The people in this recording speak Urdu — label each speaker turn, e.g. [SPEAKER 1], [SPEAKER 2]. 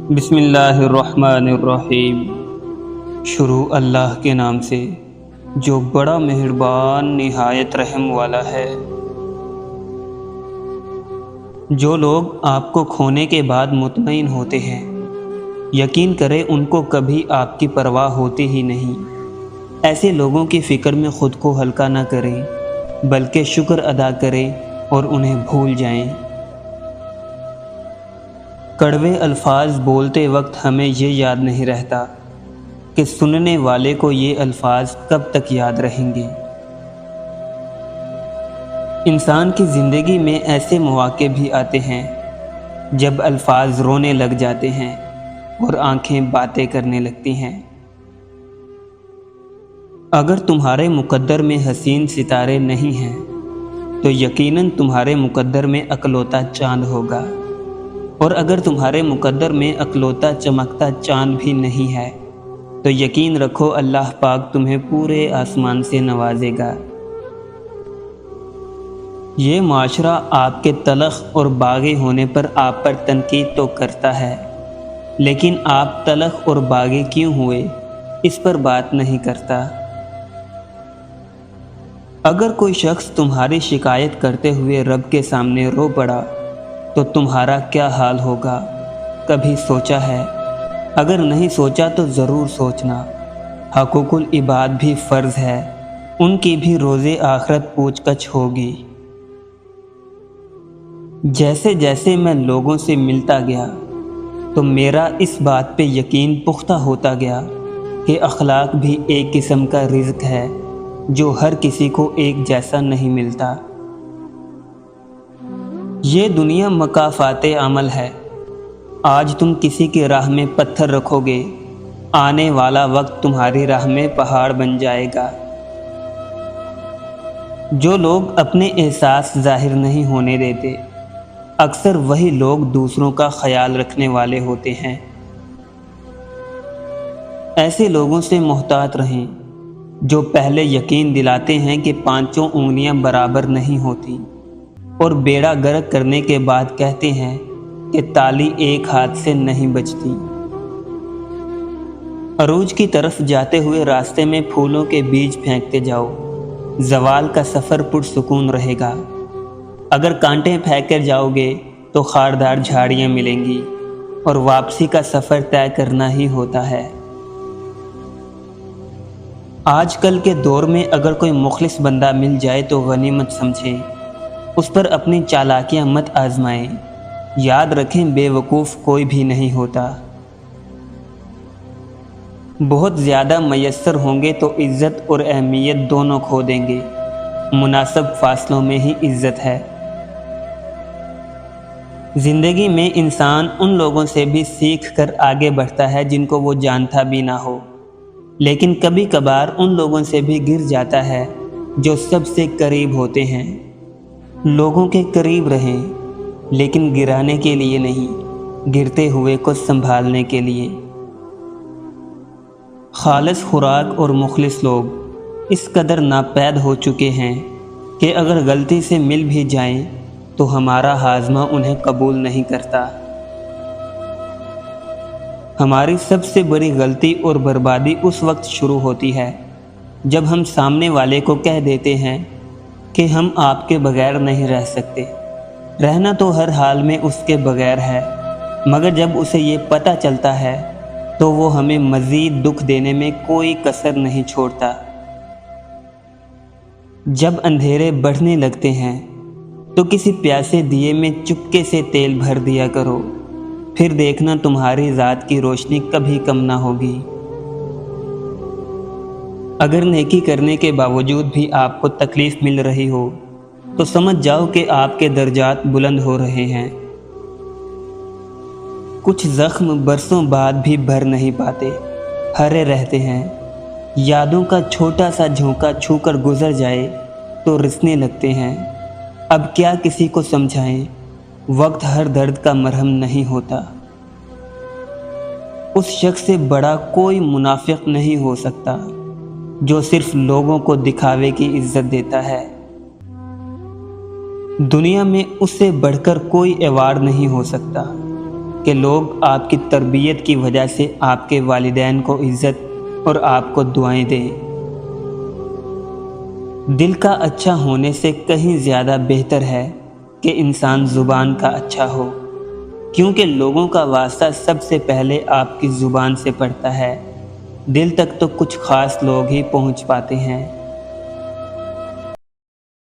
[SPEAKER 1] بسم اللہ الرحمن الرحیم۔ شروع اللہ کے نام سے جو بڑا مہربان نہایت رحم والا ہے۔ جو لوگ آپ کو کھونے کے بعد مطمئن ہوتے ہیں، یقین کریں ان کو کبھی آپ کی پرواہ ہوتی ہی نہیں۔ ایسے لوگوں کی فکر میں خود کو ہلکا نہ کریں، بلکہ شکر ادا کریں اور انہیں بھول جائیں۔ کڑوے الفاظ بولتے وقت ہمیں یہ یاد نہیں رہتا کہ سننے والے کو یہ الفاظ کب تک یاد رہیں گے۔ انسان کی زندگی میں ایسے مواقع بھی آتے ہیں جب الفاظ رونے لگ جاتے ہیں اور آنکھیں باتیں کرنے لگتی ہیں۔ اگر تمہارے مقدر میں حسین ستارے نہیں ہیں تو یقیناً تمہارے مقدر میں اکلوتا چاند ہوگا، اور اگر تمہارے مقدر میں اکلوتا چمکتا چاند بھی نہیں ہے تو یقین رکھو اللہ پاک تمہیں پورے آسمان سے نوازے گا۔ یہ معاشرہ آپ کے تلخ اور باغی ہونے پر آپ پر تنقید تو کرتا ہے، لیکن آپ تلخ اور باغی کیوں ہوئے اس پر بات نہیں کرتا۔ اگر کوئی شخص تمہاری شکایت کرتے ہوئے رب کے سامنے رو پڑا تو تمہارا کیا حال ہوگا، کبھی سوچا ہے؟ اگر نہیں سوچا تو ضرور سوچنا۔ حقوق العباد بھی فرض ہے، ان کی بھی روز آخرت پوچھ گچھ ہوگی۔ جیسے جیسے میں لوگوں سے ملتا گیا تو میرا اس بات پہ یقین پختہ ہوتا گیا کہ اخلاق بھی ایک قسم کا رزق ہے جو ہر کسی کو ایک جیسا نہیں ملتا۔ یہ دنیا مکافات عمل ہے۔ آج تم کسی کی راہ میں پتھر رکھو گے، آنے والا وقت تمہاری راہ میں پہاڑ بن جائے گا۔ جو لوگ اپنے احساس ظاہر نہیں ہونے دیتے، اکثر وہی لوگ دوسروں کا خیال رکھنے والے ہوتے ہیں۔ ایسے لوگوں سے محتاط رہیں جو پہلے یقین دلاتے ہیں کہ پانچوں انگلیاں برابر نہیں ہوتی، اور بیڑا غرق کرنے کے بعد کہتے ہیں کہ تالی ایک ہاتھ سے نہیں بجتی۔ عروج کی طرف جاتے ہوئے راستے میں پھولوں کے بیج پھینکتے جاؤ، زوال کا سفر پرسکون رہے گا۔ اگر کانٹے پھینک کر جاؤ گے تو خاردار جھاڑیاں ملیں گی، اور واپسی کا سفر طے کرنا ہی ہوتا ہے۔ آج کل کے دور میں اگر کوئی مخلص بندہ مل جائے تو غنیمت سمجھیں، اس پر اپنی چالاکیاں مت آزمائیں۔ یاد رکھیں بے وقوف کوئی بھی نہیں ہوتا۔ بہت زیادہ میسر ہوں گے تو عزت اور اہمیت دونوں کھو دیں گے۔ مناسب فاصلوں میں ہی عزت ہے۔ زندگی میں انسان ان لوگوں سے بھی سیکھ کر آگے بڑھتا ہے جن کو وہ جانتا بھی نہ ہو، لیکن کبھی کبھار ان لوگوں سے بھی گر جاتا ہے جو سب سے قریب ہوتے ہیں۔ لوگوں کے قریب رہیں، لیکن گرانے کے لیے نہیں، گرتے ہوئے کو سنبھالنے کے لیے۔ خالص خوراک اور مخلص لوگ اس قدر ناپید ہو چکے ہیں کہ اگر غلطی سے مل بھی جائیں تو ہمارا ہاضمہ انہیں قبول نہیں کرتا۔ ہماری سب سے بڑی غلطی اور بربادی اس وقت شروع ہوتی ہے جب ہم سامنے والے کو کہہ دیتے ہیں کہ ہم آپ کے بغیر نہیں رہ سکتے۔ رہنا تو ہر حال میں اس کے بغیر ہے، مگر جب اسے یہ پتہ چلتا ہے تو وہ ہمیں مزید دکھ دینے میں کوئی کسر نہیں چھوڑتا۔ جب اندھیرے بڑھنے لگتے ہیں تو کسی پیاسے دیے میں چپکے سے تیل بھر دیا کرو، پھر دیکھنا تمہاری ذات کی روشنی کبھی کم نہ ہوگی۔ اگر نیکی کرنے کے باوجود بھی آپ کو تکلیف مل رہی ہو تو سمجھ جاؤ کہ آپ کے درجات بلند ہو رہے ہیں۔ کچھ زخم برسوں بعد بھی بھر نہیں پاتے، ہرے رہتے ہیں۔ یادوں کا چھوٹا سا جھونکا چھو کر گزر جائے تو رسنے لگتے ہیں۔ اب کیا کسی کو سمجھائیں، وقت ہر درد کا مرہم نہیں ہوتا۔ اس شخص سے بڑا کوئی منافق نہیں ہو سکتا جو صرف لوگوں کو دکھاوے کی عزت دیتا ہے۔ دنیا میں اس سے بڑھ کر کوئی ایوارڈ نہیں ہو سکتا کہ لوگ آپ کی تربیت کی وجہ سے آپ کے والدین کو عزت اور آپ کو دعائیں دیں۔ دل کا اچھا ہونے سے کہیں زیادہ بہتر ہے کہ انسان زبان کا اچھا ہو، کیونکہ لوگوں کا واسطہ سب سے پہلے آپ کی زبان سے پڑتا ہے۔ دل تک تو کچھ خاص لوگ ہی پہنچ پاتے ہیں۔